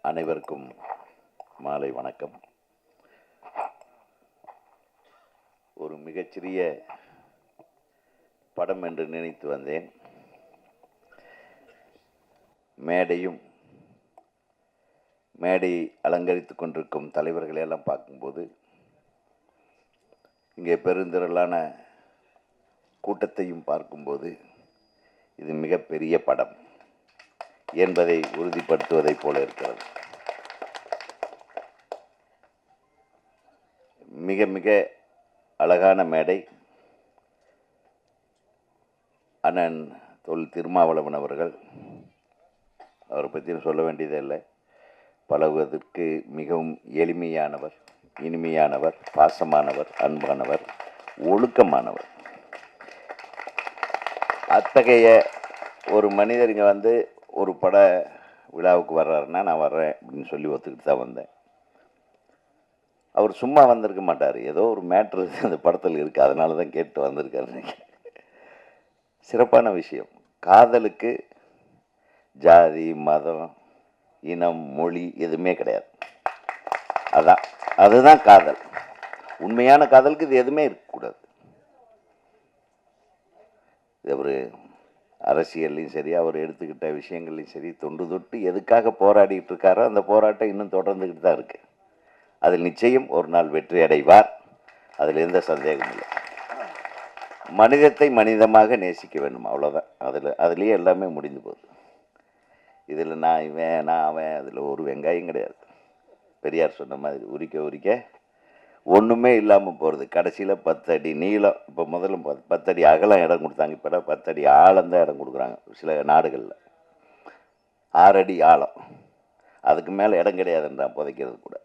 அனைவருக்கும் மாலை வணக்கம். ஒரு மிகச்சிறிய படம் என்று நினைத்து வந்தேன். மேடை அலங்கரித்து கொண்டிருக்கும் தலைவர்களை எல்லாம் பார்க்கும்போது, இங்கே பெருந்திரளான கூட்டத்தையும் பார்க்கும்போது, இது மிகப்பெரிய படம் என்பதை உறுதிப்படுத்துவதைப் போல இருக்கிறது. மிக மிக அழகான மேடை. அண்ணன் தொல் திருமாவளவன் அவர்கள், அவரை பற்றி சொல்ல வேண்டியதே இல்லை. பழகுவதற்கு மிகவும் எளிமையானவர், இனிமையானவர், பாசமானவர், அன்பானவர், ஒழுக்கமானவர். அத்தகைய ஒரு மனிதர் இங்கே ஒரு பட விழாவுக்கு வர்றாருன்னா நான் வர்றேன் அப்படின்னு சொல்லி ஒத்துக்கிட்டு தான் வந்தேன். அவர் சும்மா வந்திருக்க மாட்டார், ஏதோ ஒரு மேட்ரு அந்த படத்தில் இருக்குது, அதனால தான் கேட்டு வந்திருக்காரு. சிறப்பான விஷயம். காதலுக்கு ஜாதி, மதம், இனம், மொழி எதுவுமே கிடையாது. அதுதான் காதல். உண்மையான காதலுக்கு இது எதுவுமே இருக்கக்கூடாது. இது ஒரு அரசியல்லையும் சரி, அவர் எடுத்துக்கிட்ட விஷயங்கள்லையும் சரி, தொன்று தொட்டு எதுக்காக போராடிட்டு இருக்காரோ அந்த போராட்டம் இன்னும் தொடர்ந்துக்கிட்டு தான் இருக்கு. அதில் நிச்சயம் ஒரு நாள் வெற்றி அடைவார், அதில் எந்த சந்தேகமும் இல்லை. மனிதத்தை மனிதமாக நேசிக்க வேண்டும், அவ்வளோதான். அதுலேயே எல்லாமே முடிந்து போகுது. இதில் நான் இவன், நான் அவன், அதில் ஒரு வெங்காயம் கிடையாது. பெரியார் சொன்ன மாதிரி உரிக்க உரிக்க ஒன்றுமே இல்லாமல் போகிறது. கடைசியில் 10 அடி நீளம், இப்போ முதல்ல 10 அடி அகலம் இடம் கொடுத்தாங்க, இப்போ 10 அடி ஆழம்தான் இடம் கொடுக்குறாங்க சில நாடுகளில். 6 அடி ஆழம், அதுக்கு மேலே இடம் கிடையாதுன்றான் புதைக்கிறது கூட.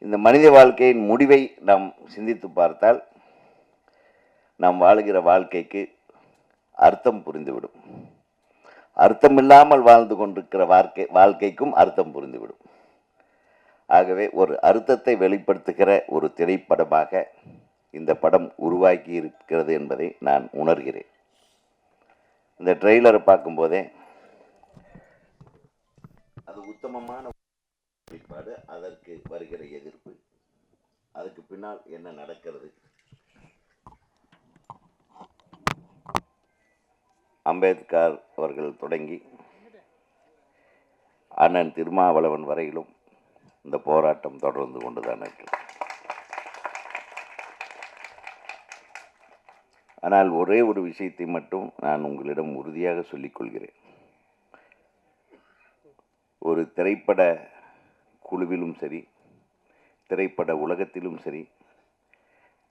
இந்த மனித வாழ்க்கையின் முடிவை நாம் சிந்தித்து பார்த்தால் நாம் வாழுகிற வாழ்க்கைக்கு அர்த்தம் புரிந்துவிடும். அர்த்தம் இல்லாமல் வாழ்ந்து கொண்டிருக்கிற வாழ்க்கைக்கும் அர்த்தம் புரிந்துவிடும். ஆகவே ஒரு அர்த்தத்தை வெளிப்படுத்துகிற ஒரு திரைப்படமாக இந்த படம் உருவாக்கி இருக்கிறது என்பதை நான் உணர்கிறேன். இந்த ட்ரெய்லரை பார்க்கும்போதே அது உத்தமமான வெளிப்பாடு, அதற்கு வருகிற எதிர்ப்பு, அதுக்கு பின்னால் என்ன நடக்கிறது, அம்பேத்கர் அவர்கள் தொடங்கி அண்ணன் திருமாவளவன் வரையிலும் இந்த போராட்டம் தொடர்ந்து கொண்டுதான் இருக்கு. ஆனால் ஒரே ஒரு விஷயத்தை மட்டும் நான் உங்களிடம் உறுதியாக சொல்லிக் கொள்கிறேன். ஒரு திரைப்பட குழுவிலும் சரி, திரைப்பட உலகத்திலும் சரி,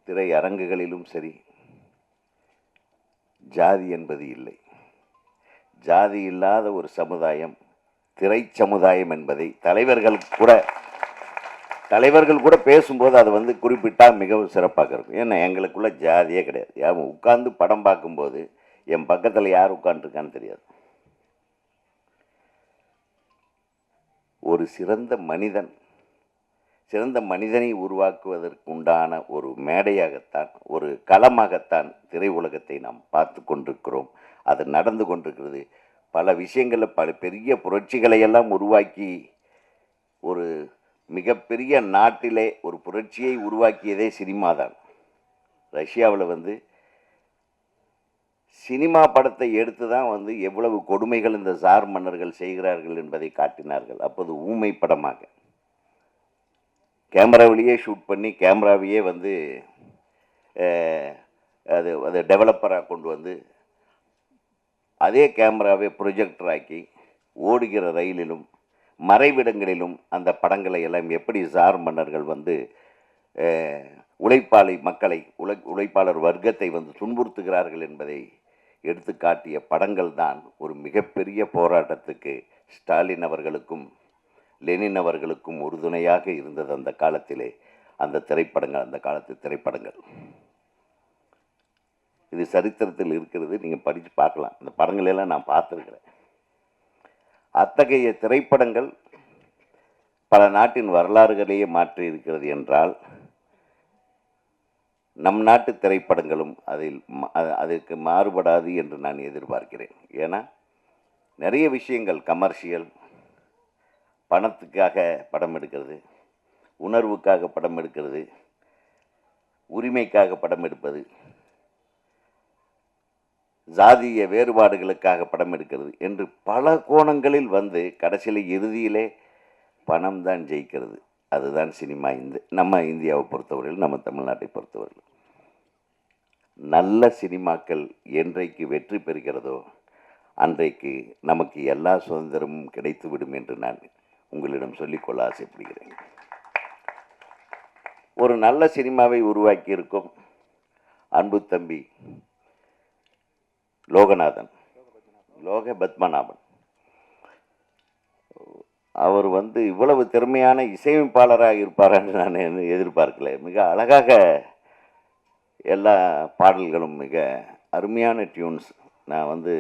திரையரங்குகளிலும் சரி, ஜாதி என்பது இல்லை. ஜாதி இல்லாத ஒரு சமுதாயம் திரை சமுதாயம் என்பதை தலைவர்கள் கூட பேசும்போது அது குறிப்பிட்டால் மிகவும் சிறப்பாக இருக்கும். ஏன்னா எங்களுக்குள்ள ஜாதியே கிடையாது. உட்கார்ந்து படம் பார்க்கும்போது என் பக்கத்தில் யார் உட்காந்துருக்கான்னு தெரியாது. ஒரு சிறந்த மனிதனை உருவாக்குவதற்குண்டான ஒரு மேடையாகத்தான், ஒரு களமாகத்தான் திரை உலகத்தை நாம் பார்த்து கொண்டிருக்கிறோம். அது நடந்து கொண்டிருக்கிறது. பல விஷயங்களில் பல பெரிய புரட்சிகளை எல்லாம் உருவாக்கி, ஒரு மிகப்பெரிய நாட்டிலே ஒரு புரட்சியை உருவாக்கியதே சினிமா தான். ரஷ்யாவில் சினிமா படத்தை எடுத்து தான் எவ்வளவு கொடுமைகள் இந்த சார் மன்னர்கள் செய்கிறார்கள் என்பதை காட்டினார்கள். அப்போது ஊமை படமாக கேமராவிலேயே ஷூட் பண்ணி, கேமராவையே அது டெவலப்பராக கொண்டு அதே கேமராவை ப்ரொஜெக்டர் ஆக்கி ஓடுகிற ரயிலிலும் மறைவிடங்களிலும் அந்த படங்களை எல்லாம் எப்படி சார் மன்னர்கள் உழைப்பாளர் வர்க்கத்தை துன்புறுத்துகிறார்கள் என்பதை எடுத்து காட்டிய படங்கள் தான் ஒரு மிகப்பெரிய போராட்டத்துக்கு ஸ்டாலின் அவர்களுக்கும் லெனின் அவர்களுக்கும் உறுதுணையாக இருந்தது. அந்த காலத்திலே அந்த காலத்து திரைப்படங்கள் இது சரித்திரத்தில் இருக்கிறது. நீங்கள் படித்து பார்க்கலாம். அந்த படங்களெல்லாம் நான் பார்த்துருக்கிறேன். அத்தகைய திரைப்படங்கள் பல நாட்டின் வரலாறுகளையே மாற்றி இருக்கிறது என்றால், நம் நாட்டு திரைப்படங்களும் அதற்கு மாறுபடாது என்று நான் எதிர்பார்க்கிறேன். ஏன்னா நிறைய விஷயங்கள் கமர்ஷியல், பணத்துக்காக படம் எடுக்கிறது, உணர்வுக்காக படம் எடுக்கிறது, உரிமைக்காக படம் எடுப்பது, ஜாதிய வேறுபாடுகளுக்காக படம் எடுக்கிறது என்று பல கோணங்களில் வந்து கடைசியில் இறுதியிலே பணம் தான் ஜெயிக்கிறது. அதுதான் சினிமா. நம்ம இந்தியாவை பொறுத்தவரையில், நம்ம தமிழ்நாட்டை பொறுத்தவரையில் நல்ல சினிமாக்கள் என்றைக்கு வெற்றி பெறுகிறதோ அன்றைக்கு நமக்கு எல்லா சுதந்திரமும் கிடைத்துவிடும் என்று நான் உங்களிடம் சொல்லிக்கொள்ள ஆசைப்படுகிறேன். ஒரு நல்ல சினிமாவை உருவாக்கி இருக்கும் அன்பு தம்பி லோக பத்மநாபன் அவர் வந்து இவ்வளவு திறமையான இசையமைப்பாளராக இருப்பாரான்னு நான் எதிர்பார்க்கல. மிக அழகாக எல்லா பாடல்களும், மிக அருமையான டியூன்ஸ். நான் வந்து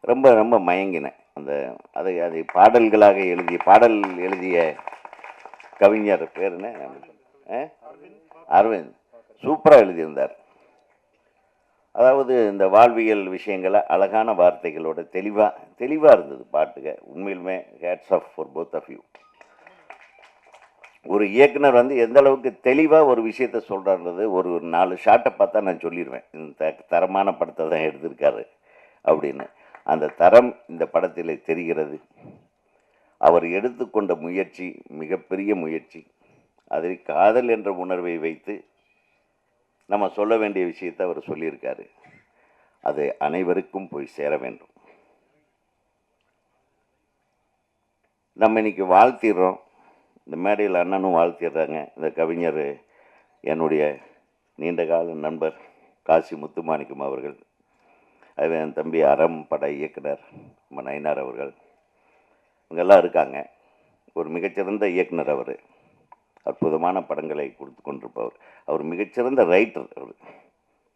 ரொம்ப ரொம்ப மயங்கினேன். அதை பாடல்களாக பாடல் எழுதிய கவிஞர் பேர் என்ன? அரவிந்த். சூப்பராக எழுதியிருந்தார். அதாவது இந்த வாழ்வியல் விஷயங்களை அழகான வார்த்தைகளோட தெளிவாக இருந்தது பாட்டுக. உண்மையிலுமே hats off for both of you. ஒரு இயக்குனர் வந்து எந்த அளவுக்கு தெளிவாக ஒரு விஷயத்த சொல்கிறான்றது ஒரு 4 ஷாட்டை பார்த்தா நான் சொல்லிடுவேன், இந்த தரமான படத்தை தான் எடுத்திருக்காரு அப்படின்னு. அந்த தரம் இந்த படத்தில் தெரிகிறது. அவர் எடுத்துக்கொண்ட முயற்சி மிகப்பெரிய முயற்சி. அதில் காதல் என்ற உணர்வை வைத்து நம்ம சொல்ல வேண்டிய விஷயத்தை அவர் சொல்லியிருக்காரு. அது அனைவருக்கும் போய் சேர வேண்டும். நம்ம இன்னைக்கு வாழ்த்திடுறோம். இந்த மேடையில் அண்ணனும் வாழ்த்திடுறாங்க. இந்த கவிஞர் என்னுடைய நீண்டகால நண்பர் காசி முத்துமாணிக்கம் அவர்கள், அது என் தம்பி அறம் பட இயக்குனர் நயினார் அவர்கள், இவங்கெல்லாம் இருக்காங்க. ஒரு மிகச்சிறந்த இயக்குனர் அவர். அற்புதமான படங்களை கொடுத்து கொண்டிருப்பவர். அவர் மிகச்சிறந்த ரைட்டர். அவர்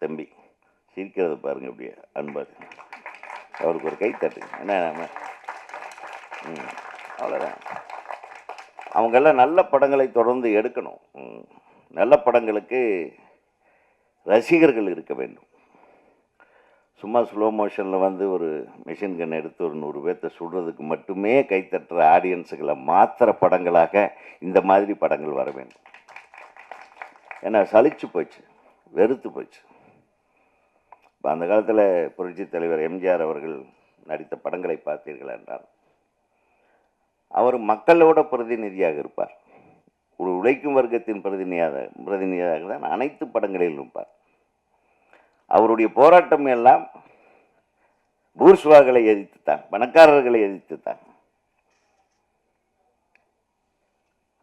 தம்பி சிரிக்கிறத பாருங்க, அப்படியே அன்பார். அவருக்கு ஒரு கை தட்டு. என்ன அவ்வளோதான். அவங்கெல்லாம் நல்ல படங்களை தொடர்ந்து எடுக்கணும். நல்ல படங்களுக்கு ரசிகர்கள் இருக்க வேண்டும். சும்மா ஸ்லோ மோஷனில் வந்து ஒரு மிஷின் கன் எடுத்து ஒரு 100 பேர்த்த சுடுறதுக்கு மட்டுமே கைத்தட்டுற ஆடியன்ஸுகளை மாத்திர படங்களாக இந்த மாதிரி படங்கள் வர வேண்டும். ஏன்னா சலிச்சு போச்சு, வெறுத்து போச்சு. இப்போ அந்த காலத்தில் புரட்சி தலைவர் எம்ஜிஆர் அவர்கள் நடித்த படங்களை பார்த்தீர்கள் என்றால் அவர் மக்களோட பிரதிநிதியாக இருப்பார். ஒரு உழைக்கும் வர்க்கத்தின் பிரதிநிதியாக தான் அனைத்து படங்களிலும் இருப்பார். அவருடைய போராட்டம் எல்லாம் பூர்ஷ்வாக்களை எதிர்த்துத்தான், பணக்காரர்களை எதிர்த்துத்தான்.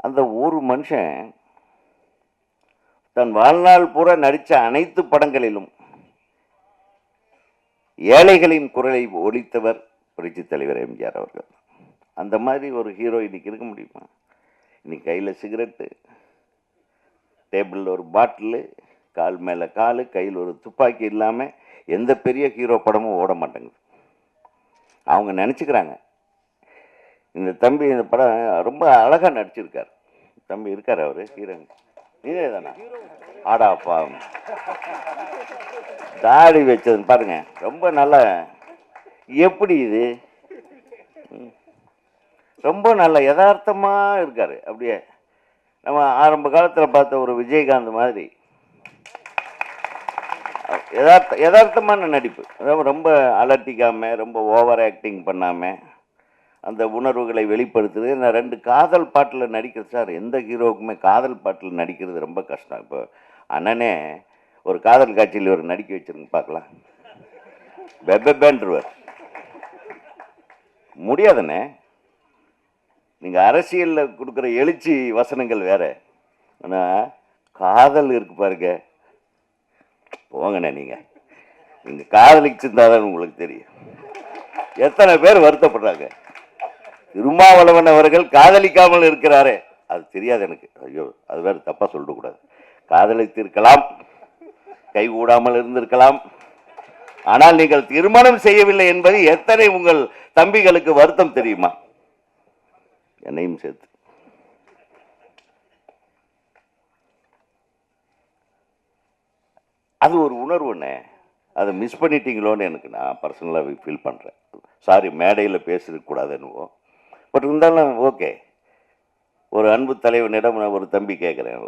அந்த ஒரு மனுஷன் தன் வாழ்நாள் பூரா நடித்த அனைத்து படங்களிலும் ஏழைகளின் குரலை ஒலித்தவர் புரட்சி தலைவர் எம்ஜிஆர் அவர்கள். அந்த மாதிரி ஒரு ஹீரோ இன்னைக்கு இருக்க முடியுமா? இன்னைக்கு கையில் சிகரெட்டு, டேபிளில் ஒரு பாட்டிலு, கால் மேலே கால், கையில் ஒரு துப்பாக்கி இல்லாமல் எந்த பெரிய ஹீரோ படமும் ஓட மாட்டேங்குது. அவங்க நினச்சிக்கிறாங்க. இந்த தம்பி இந்த படம் ரொம்ப அழகாக நடிச்சிருக்கார். தம்பி இருக்கார், அவர் ஹீரோ. நீதே தானே? ஆடாப்பா, தாடி வச்சது பாருங்க, ரொம்ப நல்லா. எப்படி இது ரொம்ப நல்ல யதார்த்தமாக இருக்கார். அப்படியே நம்ம ஆரம்ப காலத்தில் பார்த்த ஒரு விஜயகாந்த் மாதிரி யதார்த்தமான நடிப்பு. அதாவது ரொம்ப அலட்டிக்காமல், ரொம்ப ஓவர் ஆக்டிங் பண்ணாமல் அந்த உணர்வுகளை வெளிப்படுத்துது. நான் 2 காதல் பாட்டில் நடிக்கிறது சார். எந்த ஹீரோவுக்குமே காதல் பாட்டில் நடிக்கிறது ரொம்ப கஷ்டம். இப்போ அண்ணனே ஒரு காதல் காட்சியில் ஒரு நடிக்க வச்சிருங்க பார்க்கலாம், பெபேன்றுவர். முடியாதுண்ணே. நீங்கள் அரசியலில் கொடுக்குற எழுச்சி வசனங்கள் வேற, ஆனால் காதல் இருக்கு பாருங்க, போங்கண்ணே. நீங்கள் காதலிச்சிருந்தாதான் உங்களுக்கு தெரியும். எத்தனை பேர் வருத்தப்படுறாங்க. திருமாவளவன் அவர்கள் காதலிக்காமல் இருக்கிறாரே, அது தெரியாது எனக்கு. ஐயோ, அது வேறு தப்பாக சொல்லக்கூடாது. காதலித்திருக்கலாம், கைகூடாமல் இருந்திருக்கலாம், ஆனால் நீங்கள் திருமணம் செய்யவில்லை என்பது எத்தனை உங்கள் தம்பிகளுக்கு வருத்தம் தெரியுமா? என்னையும் சேர்த்து. அது ஒரு உணர்வுண்ணே. அதை மிஸ் பண்ணிட்டீங்களோன்னு எனக்கு நான் பர்சனலாக ஃபீல் பண்ணுறேன். சாரி, மேடையில் பேசிருக்கக்கூடாதுன்னுவோம். பட் இருந்தாலும் ஓகே, ஒரு அன்பு தலைவனிடம் நான் ஒரு தம்பி கேட்குறேன்.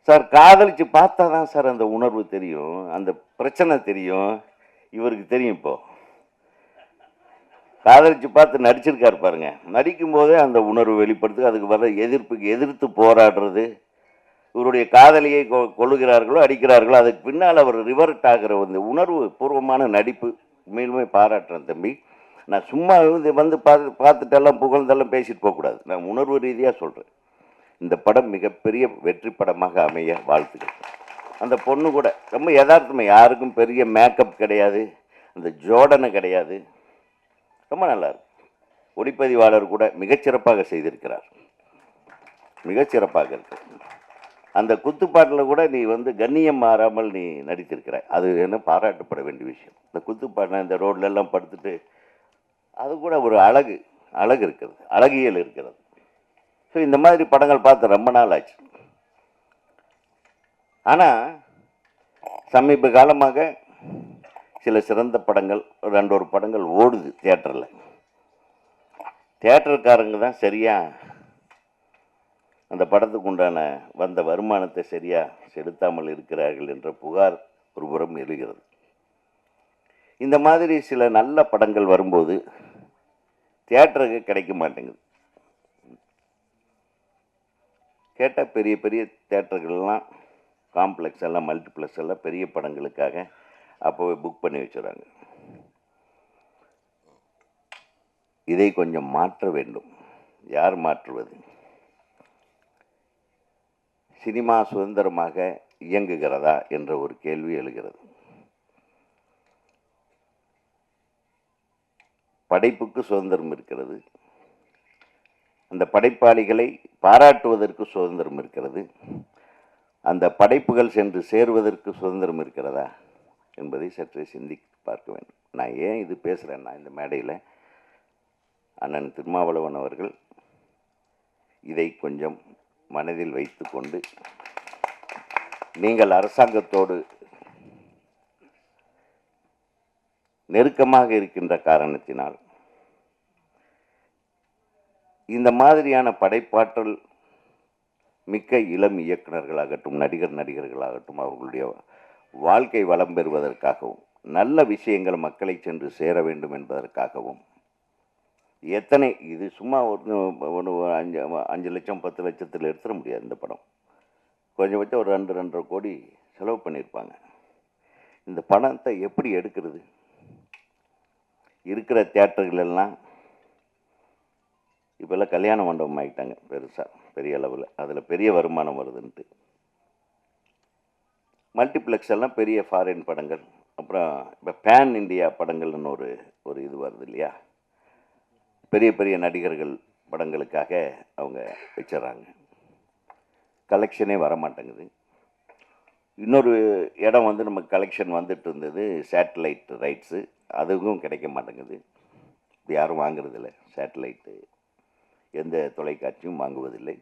சார் காதலிச்சு பார்த்தா தான் சார் அந்த உணர்வு தெரியும், அந்த பிரச்சனை தெரியும். இவருக்கு தெரியும். இப்போ காதலிச்சு பார்த்து நடிச்சிருக்காரு பாருங்க, நடிக்கும் போதே அந்த உணர்வு வெளிப்படுத்து, அதுக்கு வர எதிர்த்து போராடுறது. இவருடைய காதலியை கொள்ளுகிறார்களோ அடிக்கிறார்களோ, அதுக்கு பின்னால் அவர் ரிவர்ட் ஆகிற வந்து உணர்வு பூர்வமான நடிப்பு. உண்மையிலுமே பாராட்டுறேன் தம்பி. நான் சும்மா வந்து பார்த்துட்டெல்லாம் புகழ்ந்தெல்லாம் பேசிட்டு போகக்கூடாது, நான் உணர்வு ரீதியாக சொல்கிறேன். இந்த படம் மிகப்பெரிய வெற்றி படமாக அமைய வாழ்த்துக்கள். அந்த பொண்ணு கூட ரொம்ப யதார்த்தமாக, யாருக்கும் பெரிய மேக்கப் கிடையாது, அந்த ஜோடனை கிடையாது, ரொம்ப நல்லா இருக்கு. ஒளிப்பதிவாளர் கூட மிகச்சிறப்பாக செய்திருக்கிறார், மிகச்சிறப்பாக இருக்கு. அந்த குத்துப்பாட்டில் கூட நீ வந்து கண்ணியம் மாறாமல் நீ நடித்திருக்கிறாய், அது என்ன பாராட்டப்பட வேண்டிய விஷயம். இந்த குத்துப்பாட்டில் இந்த ரோட்ல எல்லாம் படுத்துட்டு அது கூட ஒரு அழகு இருக்கிறது, அழகியல் இருக்கிறது. ஸோ இந்த மாதிரி படங்கள் பார்த்து ரொம்ப நாள் ஆச்சு. ஆனால் சமீப காலமாக சில சிறந்த படங்கள், ஒரு படங்கள் ஓடுது தியேட்டரில். தியேட்டருக்காரங்க தான் சரியாக அந்த படத்துக்கு உண்டான வந்த வருமானத்தை சரியாக செலுத்தாமல் இருக்கிறார்கள் என்ற புகார் ஒரு புறம் எழுகிறது. இந்த மாதிரி சில நல்ல படங்கள் வரும்போது தியேட்டருக்கு கிடைக்க மாட்டேங்குது. கேட்டால் பெரிய பெரிய தியேட்டர்கள்லாம், காம்ப்ளெக்ஸ் எல்லாம், மல்டிப்ளெக்ஸ் எல்லாம் பெரிய படங்களுக்காக அப்போவே புக் பண்ணி வச்சுறாங்க. இதை கொஞ்சம் மாற்ற வேண்டும். யார் மாற்றுவது? சினிமா சுதந்திரமாக இயங்குகிறதா என்ற ஒரு கேள்வி எழுகிறது. படைப்புக்கு சுதந்திரம் இருக்கிறது, அந்த படைப்பாளிகளை பாராட்டுவதற்கு சுதந்திரம் இருக்கிறது, அந்த படைப்புகள் சென்று சேருவதற்கு சுதந்திரம் இருக்கிறதா என்பதை சற்றே சிந்தித்து பார்க்க வேண்டும். நான் ஏன் இது பேசுகிறேன்னா, இந்த மேடையில் அண்ணன் திருமாவளவன் அவர்கள் இதை கொஞ்சம் மனதில் வைத்து கொண்டு, நீங்கள் அரசாங்கத்தோடு நெருக்கமாக இருக்கின்ற காரணத்தினால் இந்த மாதிரியான படைப்பாற்றல் மிக்க இளம் இயக்குநர்களாகட்டும், நடிகர்களாகட்டும், அவர்களுடைய வாழ்க்கை வளம் பெறுவதற்காகவும், நல்ல விஷயங்கள் மக்களை சென்று சேர வேண்டும் என்பதற்காகவும், எத்தனை இது சும்மா ஒரு 5 லட்சம் 10 லட்சத்தில் எடுத்துட முடியாது. இந்த படம் கொஞ்சபட்சம் ஒரு 2-2.5 கோடி செலவு பண்ணியிருப்பாங்க. இந்த பணத்தை எப்படி எடுக்கிறது? இருக்கிற தியேட்டர்களெல்லாம் இப்போல்லாம் கல்யாண மண்டபம் ஆகிட்டாங்க பெருசாக, பெரிய அளவில். அதில் பெரிய வருமானம் வருதுன்ட்டு மல்டிப்ளெக்ஸ் எல்லாம் பெரிய ஃபாரின் படங்கள், அப்புறம் இப்போ பேன் இண்டியா படங்கள்னு ஒரு இது வருது இல்லையா, பெரிய பெரிய நடிகர்கள் படங்களுக்காக அவங்க வச்சிடறாங்க. கலெக்ஷனே வரமாட்டேங்குது. இன்னொரு இடம் வந்து நமக்கு கலெக்ஷன் வந்துட்டு இருந்தது, சேட்டலைட் ரைட்ஸு, அதுவும் கிடைக்க மாட்டேங்குது. இப்போ யாரும் வாங்குறதில்லை, சேட்டலைட்டு எந்த தொலைக்காட்சியும் வாங்குவதில்லை.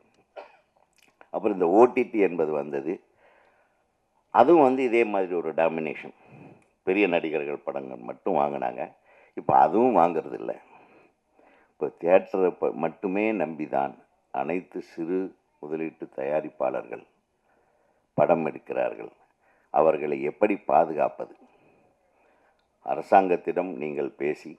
அப்புறம் இந்த ஓடிடி என்பது வந்தது, அதுவும் வந்து இதே மாதிரி ஒரு டாமினேஷன், பெரிய நடிகர்கள் படங்கள் மட்டும் வாங்கினாங்க. இப்போ அதுவும் வாங்கிறதில்ல. இப்போ தியேட்டரை மட்டுமே நம்பிதான் அனைத்து சிறு முதலீட்டு தயாரிப்பாளர்கள் படம் எடுக்கிறார்கள். அவர்களை எப்படி பாதுகாப்பது? அரசாங்கத்திடம் நீங்கள் பேசி,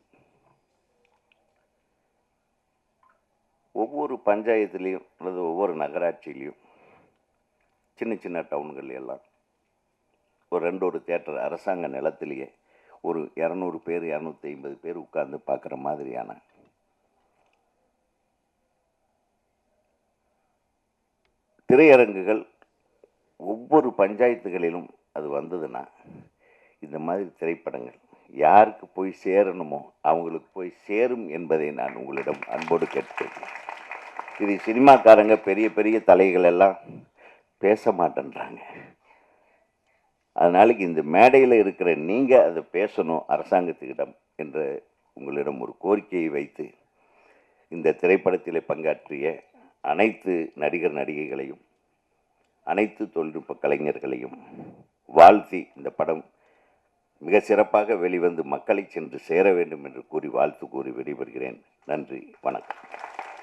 ஒவ்வொரு பஞ்சாயத்துலேயும் அல்லது ஒவ்வொரு நகராட்சியிலையும், சின்ன சின்ன டவுன்கள் எல்லாம் ஒரு 2 தியேட்டர் அரசாங்க நிலத்திலேயே ஒரு 200 பேர் 250 பேர் உட்கார்ந்து பார்க்குற மாதிரியான திரையரங்குகள் ஒவ்வொரு பஞ்சாயத்துகளிலும் அது வந்ததுன்னா, இந்த மாதிரி திரைப்படங்கள் யாருக்கு போய் சேரணுமோ அவங்களுக்கு போய் சேரும் என்பதை நான் உங்களிடம் அன்போடு கேட்கிறேன். இது சினிமாக்காரங்க பெரிய பெரிய தலைகள் எல்லாம் பேச மாட்டேன்றாங்க. அதனால இந்த மேடையில் இருக்கிற நீங்கள் அதை பேசணும் அரசாங்கத்துக்கிடம் என்ற உங்களிடம் ஒரு கோரிக்கையை வைத்து, இந்த திரைப்படத்தில் பங்காற்றிய அனைத்து நடிகர்களையும் அனைத்து தொழில்நுட்ப கலைஞர்களையும் வாழ்த்தி, இந்த படம் மிக சிறப்பாக வெளிவந்து மக்களை சென்று சேர வேண்டும் என்று கூறி வாழ்த்து கூறி விடைபெறுகிறேன். நன்றி, வணக்கம்.